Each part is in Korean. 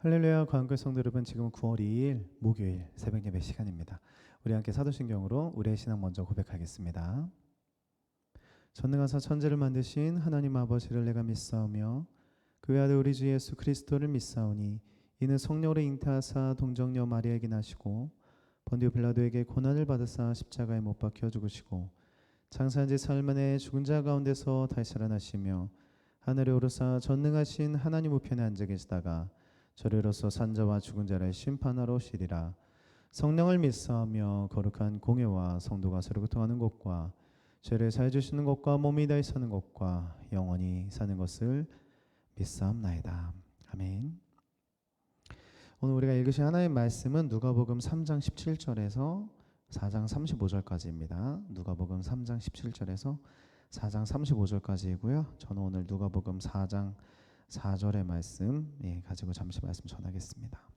할렐루야 관계 성도 여러분, 지금은 9월 2일 목요일 새벽 예배 시간입니다. 우리 함께 사도신경으로 우리의 신앙 먼저 고백하겠습니다. 전능하사 천지를 만드신 하나님 아버지를 내가 믿사오며 그 외아들 우리 주 예수 그리스도를 믿사오니 이는 성령으로 잉태하사 동정녀 마리아에게 나시고 본디오 빌라도에게 고난을 받으사 십자가에 못 박혀 죽으시고 장사한 지 사흘 만에 죽은 자 가운데서 다시 살아나시며 하늘에 오르사 전능하신 하나님 우편에 앉아 계시다가 저리로서 산자와 죽은 자를 심판하러 오시리라. 성령을 믿사오며 거룩한 공예와 성도가 서로 교통하는 것과 죄를 사해 주시는 것과 몸이 다히 사는 것과 영원히 사는 것을 믿사옵나이다. 아멘. 오늘 우리가 읽으신 하나님의 말씀은 누가복음 3장 17절에서 4장 35절까지입니다. 누가복음 3장 17절에서 4장 35절까지이고요. 저는 오늘 누가복음 4장 4절의 말씀 가지고 잠시 말씀 전하겠습니다.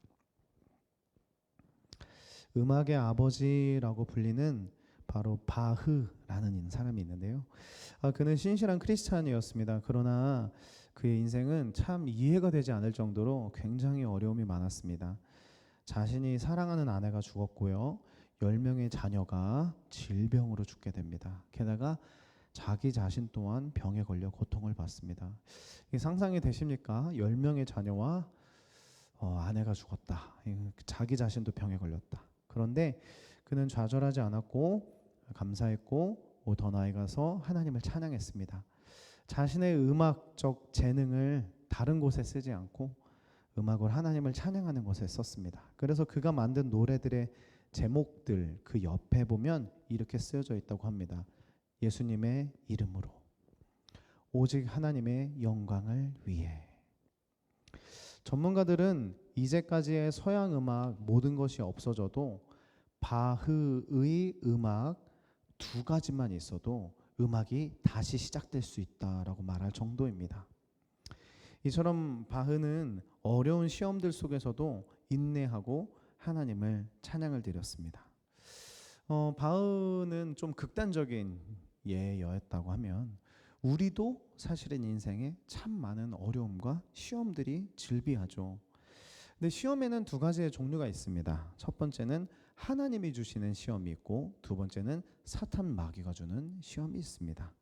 음악의 아버지라고 불리는 바로 바흐라는 사람이 있는데요. 그는 신실한 크리스찬이었습니다. 그러나 그의 인생은 참 이해가 되지 않을 정도로 굉장히 어려움이 많았습니다. 자신이 사랑하는 아내가 죽었고요. 10명의 자녀가 질병으로 죽게 됩니다. 게다가 자기 자신 또한 병에 걸려 고통을 받습니다. 상상이 되십니까? 10명의 자녀와 아내가 죽었다. 자기 자신도 병에 걸렸다. 그런데 그는 좌절하지 않았고 감사했고 더 나아가서 하나님을 찬양했습니다. 자신의 음악적 재능을 다른 곳에 쓰지 않고 음악을 하나님을 찬양하는 곳에 썼습니다. 그래서 그가 만든 노래들의 제목들 그 옆에 보면 이렇게 쓰여져 있다고 합니다. 예수님의 이름으로, 오직 하나님의 영광을 위해. 전문가들은 이제까지의 서양 음악 모든 것이 없어져도 바흐의 음악 2가지만 있어도 음악이 다시 시작될 수 있다라고 말할 정도입니다. 이처럼 바흐는 어려운 시험들 속에서도 인내하고 하나님을 찬양을 드렸습니다. 바흐는 좀 극단적인 예였다고 하면 우리도 사실은 인생에 참 많은 어려움과 시험들이 질비하죠. 근데 시험에는 2가지의 종류가 있습니다. 첫 번째는 하나님이 주시는 시험이 있고 두 번째는 사탄 마귀가 주는 시험이 있습니다.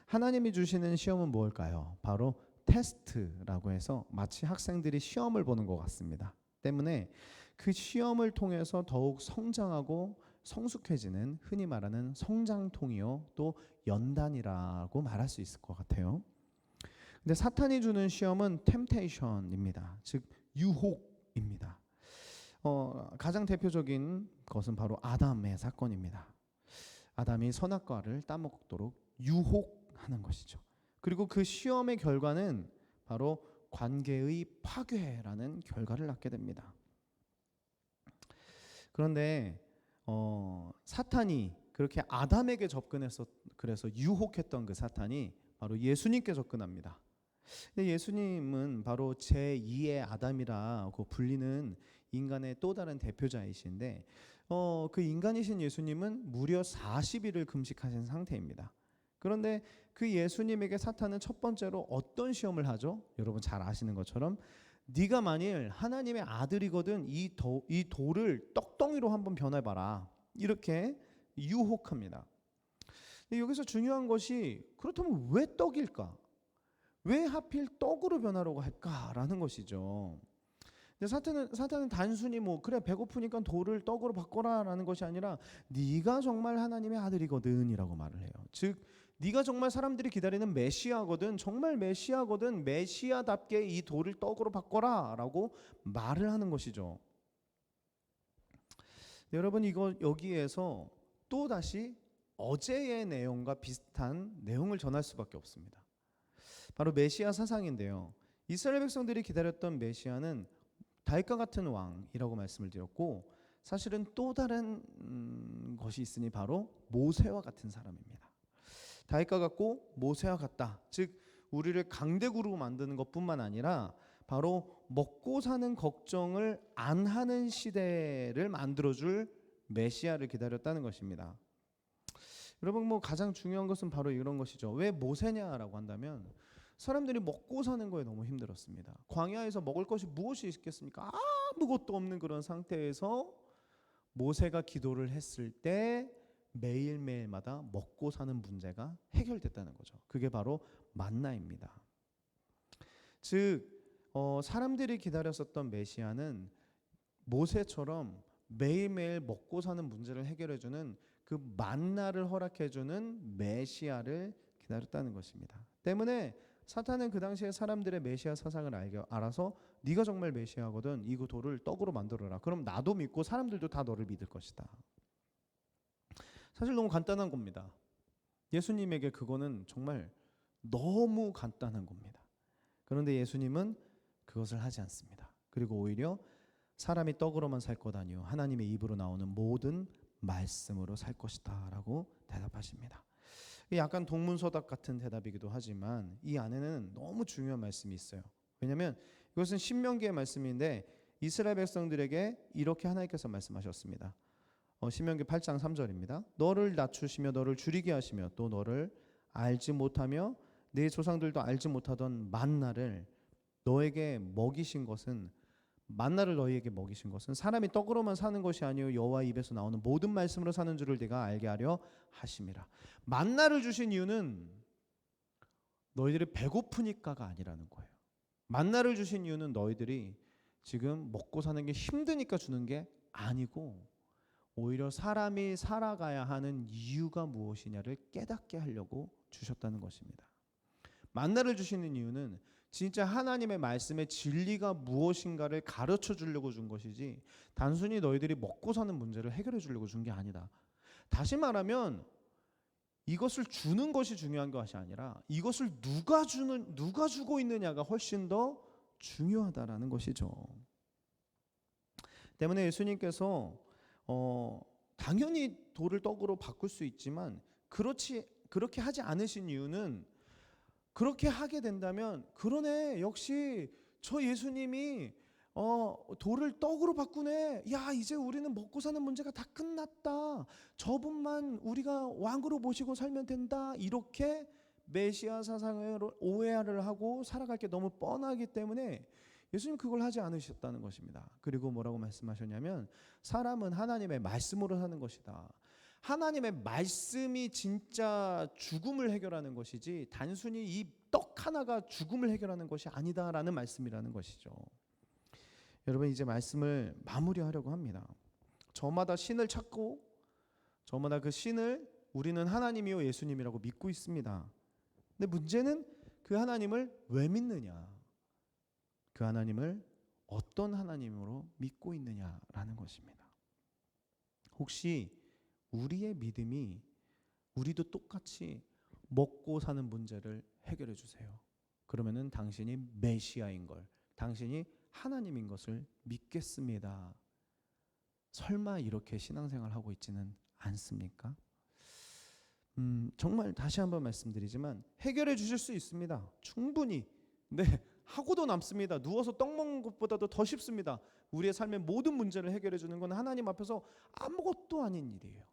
하나님이 주시는 시험은 뭘까요? 바로 테스트라고 해서 마치 학생들이 시험을 보는 것 같습니다. 때문에 그 시험을 통해서 더욱 성장하고 성숙해지는 흔히 말하는 성장통이요 또 연단이라고 말할 수 있을 것 같아요. 근데 사탄이 주는 시험은 템테이션입니다. 즉 유혹입니다. 가장 대표적인 것은 바로 아담의 사건입니다. 아담이 선악과를 따먹도록 유혹하는 것이죠. 그리고 그 시험의 결과는 바로 관계의 파괴라는 결과를 낳게 됩니다. 그런데 사탄이 그렇게 아담에게 접근해서 그래서 유혹했던 그 사탄이 바로 예수님께 접근합니다. 근데 예수님은 바로 제2의 아담이라고 불리는 인간의 또 다른 대표자이신데 그 인간이신 예수님은 무려 40일을 금식하신 상태입니다. 그런데 그 예수님에게 사탄은 첫 번째로 어떤 시험을 하죠? 여러분 잘 아시는 것처럼 네가 만일 하나님의 아들이거든 이 돌을 떡덩이로 한번 변해봐라, 이렇게 유혹합니다. 근데 여기서 중요한 것이 그렇다면 왜 떡일까? 왜 하필 떡으로 변하려고 할까라는 것이죠. 근데 사탄은 단순히 그래 배고프니까 돌을 떡으로 바꿔라라는 것이 아니라 네가 정말 하나님의 아들이거든이라고 말을 해요. 즉 네가 정말 사람들이 기다리는 메시아거든, 정말 메시아거든, 메시아답게 이 돌을 떡으로 바꿔라라고 말을 하는 것이죠. 여러분 이거 여기에서 또 다시 어제의 내용과 비슷한 내용을 전할 수밖에 없습니다. 바로 메시아 사상인데요. 이스라엘 백성들이 기다렸던 메시아는 다윗과 같은 왕이라고 말씀을 드렸고 사실은 또 다른 것이 있으니 바로 모세와 같은 사람입니다. 다윗과 같고 모세와 같다. 즉 우리를 강대국으로 만드는 것뿐만 아니라 바로 먹고 사는 걱정을 안 하는 시대를 만들어줄 메시아를 기다렸다는 것입니다. 여러분 가장 중요한 것은 바로 이런 것이죠. 왜 모세냐라고 한다면 사람들이 먹고 사는 거에 너무 힘들었습니다. 광야에서 먹을 것이 무엇이 있겠습니까? 아무것도 없는 그런 상태에서 모세가 기도를 했을 때 매일매일마다 먹고 사는 문제가 해결됐다는 거죠. 그게 바로 만나입니다. 즉 사람들이 기다렸었던 메시아는 모세처럼 매일매일 먹고 사는 문제를 해결해주는 그 만나를 허락해주는 메시아를 기다렸다는 것입니다. 때문에 사탄은 그 당시에 사람들의 메시아 사상을 알아서 네가 정말 메시아거든, 이 돌을 떡으로 만들어라. 그럼 나도 믿고 사람들도 다 너를 믿을 것이다. 사실 너무 간단한 겁니다. 예수님에게 그거는 정말 너무 간단한 겁니다. 그런데 예수님은 그것을 하지 않습니다. 그리고 오히려 사람이 떡으로만 살 것 아니요 하나님의 입으로 나오는 모든 말씀으로 살 것이다 라고 대답하십니다. 약간 동문서답 같은 대답이기도 하지만 이 안에는 너무 중요한 말씀이 있어요. 왜냐하면 이것은 신명기의 말씀인데 이스라엘 백성들에게 이렇게 하나님께서 말씀하셨습니다. 신명기 8장 3절입니다. 너를 낮추시며 너를 줄이게 하시며 또 너를 알지 못하며 네 조상들도 알지 못하던 만나를 너에게 먹이신 것은 만나를 너희에게 먹이신 것은 사람이 떡으로만 사는 것이 아니요 여호와 입에서 나오는 모든 말씀으로 사는 줄을 네가 알게 하려 하심이라. 만나를 주신 이유는 너희들이 배고프니까가 아니라는 거예요. 만나를 주신 이유는 너희들이 지금 먹고 사는 게 힘드니까 주는 게 아니고 오히려 사람이 살아가야 하는 이유가 무엇이냐를 깨닫게 하려고 주셨다는 것입니다. 만나를 주시는 이유는 진짜 하나님의 말씀의 진리가 무엇인가를 가르쳐 주려고 준 것이지 단순히 너희들이 먹고 사는 문제를 해결해 주려고 준 게 아니다. 다시 말하면 이것을 주는 것이 중요한 것이 아니라 이것을 누가 주고 있느냐가 훨씬 더 중요하다라는 것이죠. 때문에 예수님께서 당연히 돌을 떡으로 바꿀 수 있지만 그렇게 하지 않으신 이유는 그렇게 하게 된다면 그러네, 역시 저 예수님이 돌을 떡으로 바꾸네, 야 이제 우리는 먹고 사는 문제가 다 끝났다, 저분만 우리가 왕으로 모시고 살면 된다, 이렇게 메시아 사상을 오해를 하고 살아갈 게 너무 뻔하기 때문에 예수님 그걸 하지 않으셨다는 것입니다. 그리고 뭐라고 말씀하셨냐면 사람은 하나님의 말씀으로 사는 것이다. 하나님의 말씀이 진짜 죽음을 해결하는 것이지 단순히 이 떡 하나가 죽음을 해결하는 것이 아니다라는 말씀이라는 것이죠. 여러분 이제 말씀을 마무리하려고 합니다. 저마다 신을 찾고 저마다 그 신을 우리는 하나님이요 예수님이라고 믿고 있습니다. 근데 문제는 그 하나님을 왜 믿느냐, 그 하나님을 어떤 하나님으로 믿고 있느냐라는 것입니다. 혹시 우리의 믿음이 우리도 똑같이 먹고 사는 문제를 해결해 주세요. 그러면은 당신이 메시아인 걸, 당신이 하나님인 것을 믿겠습니다. 설마 이렇게 신앙생활 하고 있지는 않습니까? 정말 다시 한번 말씀드리지만 해결해 주실 수 있습니다. 충분히. 네, 하고도 남습니다. 누워서 떡 먹는 것보다도 더 쉽습니다. 우리의 삶의 모든 문제를 해결해 주는 건 하나님 앞에서 아무것도 아닌 일이에요.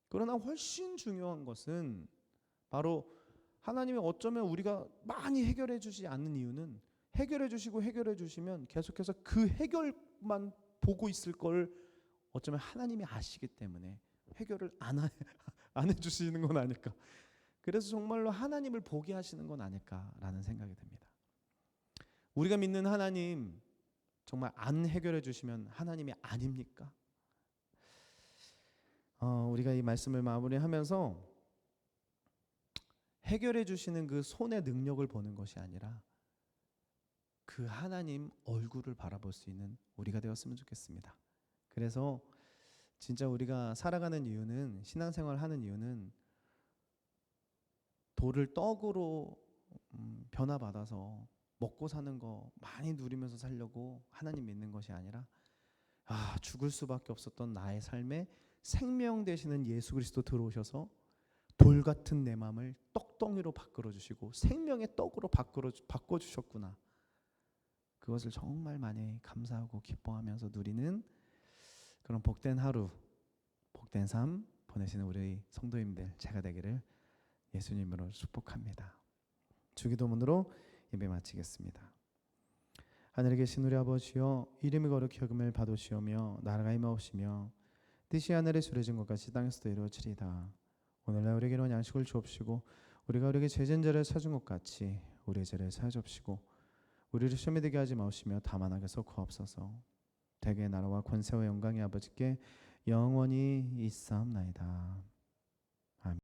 그러나 훨씬 중요한 것은 바로 하나님이 어쩌면 우리가 많이 해결해 주지 않는 이유는 해결해 주시고 해결해 주시면 계속해서 그 해결만 보고 있을 걸 어쩌면 하나님이 아시기 때문에 해결을 안 해주시는 건 아닐까. 그래서 정말로 하나님을 보게 하시는 건 아닐까라는 생각이 듭니다. 우리가 믿는 하나님 정말 안 해결해 주시면 하나님이 아닙니까? 우리가 이 말씀을 마무리하면서 해결해 주시는 그 손의 능력을 보는 것이 아니라 그 하나님 얼굴을 바라볼 수 있는 우리가 되었으면 좋겠습니다. 그래서 진짜 우리가 살아가는 이유는, 신앙생활 하는 이유는 돌을 떡으로 변화받아서 먹고 사는 거 많이 누리면서 살려고 하나님 믿는 것이 아니라 죽을 수밖에 없었던 나의 삶에 생명 되시는 예수 그리스도 들어오셔서 돌 같은 내 마음을 떡덩이로 바꾸어 주시고 생명의 떡으로 바꿔 주셨구나. 그것을 정말 많이 감사하고 기뻐하면서 누리는 그런 복된 하루, 복된 삶 보내시는 우리 성도님들 제가 되기를 예수님으로 축복합니다. 주기도문으로 예배 마치겠습니다. 하늘에 계신 우리 아버지여, 이름이 거룩히 여김을 받으시오며 나라가 임하옵시며 뜻이 하늘에 수레진 것 같이 땅에서도 이루어지리다. 오늘날 우리에게 일용할 양식을 주옵시고 우리가 우리에게 죄진 자를 사준 것 같이 우리의 죄를 사하옵시고 우리를 시험에 들게 하지 마옵시며 다만 악에서 구하옵소서. 대개의 나라와 권세와 영광이 아버지께 영원히 있사옵나이다.